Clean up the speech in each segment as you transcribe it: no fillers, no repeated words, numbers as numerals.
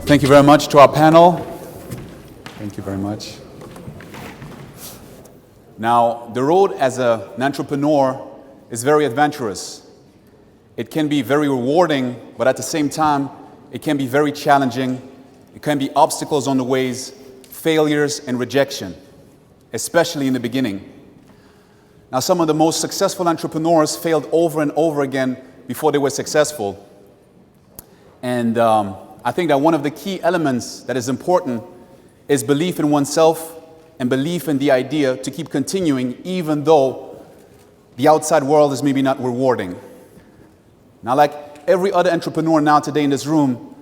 Thank you very much to our panel. Thank you very much. Now, the road as an entrepreneur is very adventurous. It can be very rewarding, but at the same time, it can be very challenging. It can be obstacles on the ways, failures and rejection, especially in the beginning. Now, some of the most successful entrepreneurs failed over and over again before they were successful. And I think that one of the key elements that is important is belief in oneself and belief in the idea to keep continuing even though the outside world is maybe not rewarding. Now, like every other entrepreneur now today in this room,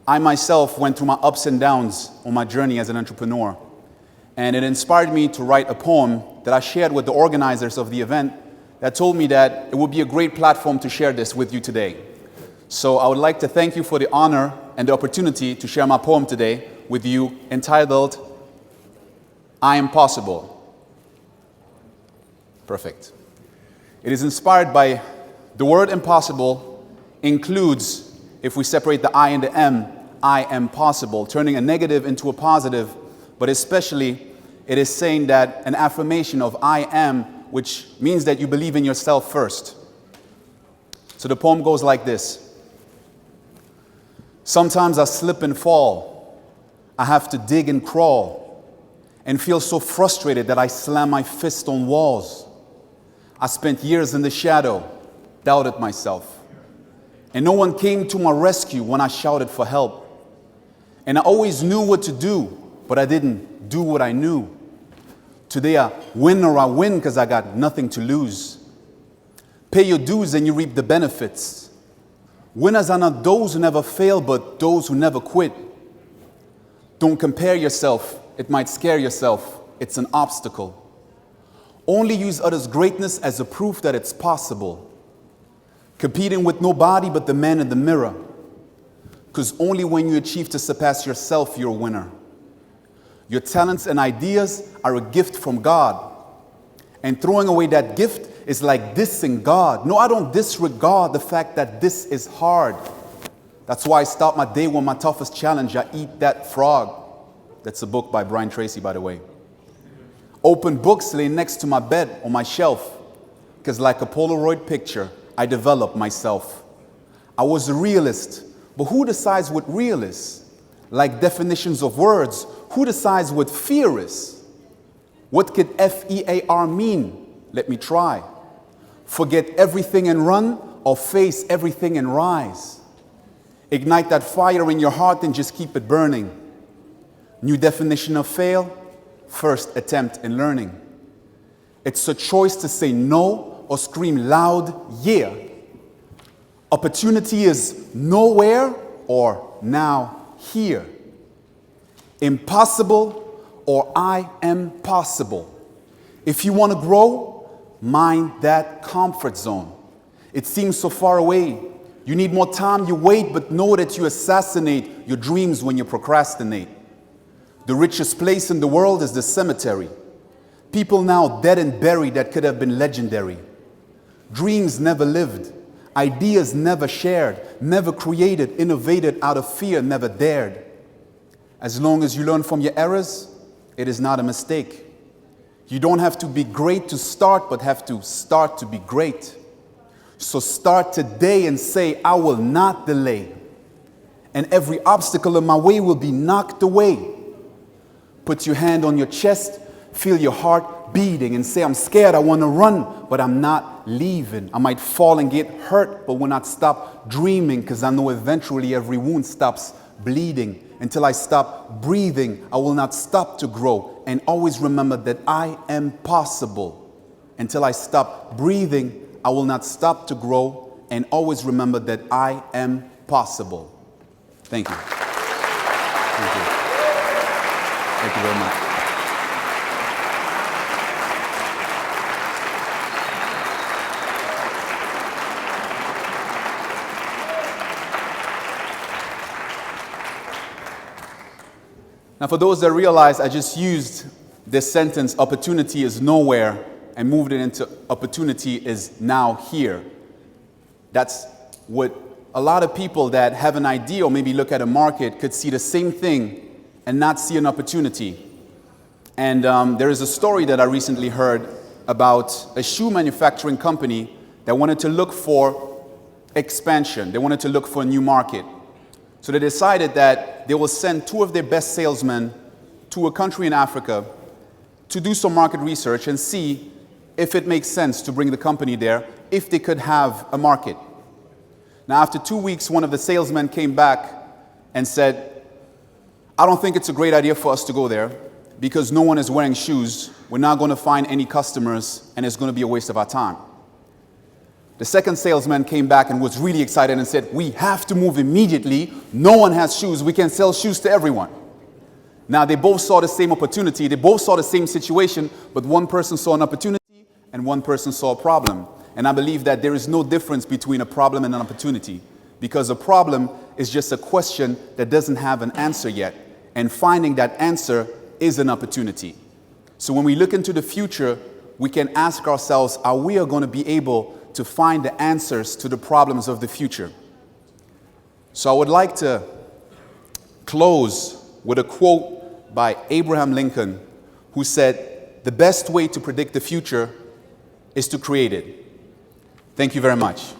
I myself went through my ups and downs on my journey as an entrepreneur. And it inspired me to write a poem that I shared with the organizers of the event that told me that it would be a great platform to share this with you today. So I would like to thank you for the honor and the opportunity to share my poem today with you, entitled, I Am Possible. Perfect. It is inspired by the word impossible includes, if we separate the I and the M, I am possible, turning a negative into a positive, but especially it is saying that an affirmation of I am, which means that you believe in yourself first. So the poem goes like this. Sometimes I slip and fall. I have to dig and crawl and feel so frustrated that I slam my fist on walls. I spent years in the shadow, doubted myself. And no one came to my rescue when I shouted for help. And I always knew what to do, but I didn't do what I knew. Today I win because I got nothing to lose. Pay your dues and you reap the benefits. Winners are not those who never fail, but those who never quit. Don't compare yourself. It might scare yourself. It's an obstacle. Only use others' greatness as a proof that it's possible. Competing with nobody but the man in the mirror. Because only when you achieve to surpass yourself, you're a winner. Your talents and ideas are a gift from God. And throwing away that gift is like dissing God. No, I don't disregard the fact that this is hard. That's why I start my day with my toughest challenge. I eat that frog. That's a book by Brian Tracy, by the way. Open books lay next to my bed on my shelf. Because like a Polaroid picture, I developed myself. I was a realist. But who decides what real is? Like definitions of words, who decides what fear is? What could F-E-A-R mean? Let me try. Forget everything and run, or face everything and rise. Ignite that fire in your heart and just keep it burning. New definition of fail, first attempt in learning. It's a choice to say no or scream loud, yeah. Opportunity is nowhere or now here. Impossible or I am possible. If you want to grow, mind that comfort zone. It seems so far away. You need more time, you wait, but know that you assassinate your dreams when you procrastinate. The richest place in the world is the cemetery. People now dead and buried that could have been legendary. Dreams never lived. Ideas never shared, never created, innovated out of fear, never dared. As long as you learn from your errors, it is not a mistake. You don't have to be great to start, but have to start to be great. So start today and say, I will not delay. And every obstacle in my way will be knocked away. Put your hand on your chest, feel your heart beating and say, I'm scared, I want to run, but I'm not leaving. I might fall and get hurt, but will not stop dreaming because I know eventually every wound stops bleeding. Until I stop breathing, I will not stop to grow. And always remember that I am possible. Until I stop breathing, I will not stop to grow. And always remember that I am possible. Thank you. Thank you. Thank you very much. Now, for those that realize, I just used this sentence, opportunity is nowhere, and moved it into opportunity is now here. That's what a lot of people that have an idea or maybe look at a market could see the same thing and not see an opportunity. And there is a story that I recently heard about a shoe manufacturing company that wanted to look for expansion. They wanted to look for a new market. So they decided that they will send 2 of their best salesmen to a country in Africa to do some market research and see if it makes sense to bring the company there, if they could have a market. Now, after 2 weeks, one of the salesmen came back and said, I don't think it's a great idea for us to go there because no one is wearing shoes. We're not going to find any customers and it's going to be a waste of our time. The second salesman came back and was really excited and said, we have to move immediately. No one has shoes. We can sell shoes to everyone. Now, they both saw the same opportunity. They both saw the same situation, but one person saw an opportunity and one person saw a problem. And I believe that there is no difference between a problem and an opportunity, because a problem is just a question that doesn't have an answer yet. And finding that answer is an opportunity. So when we look into the future, we can ask ourselves, are we going to be able to find the answers to the problems of the future? So I would like to close with a quote by Abraham Lincoln, who said, the best way to predict the future is to create it. Thank you very much.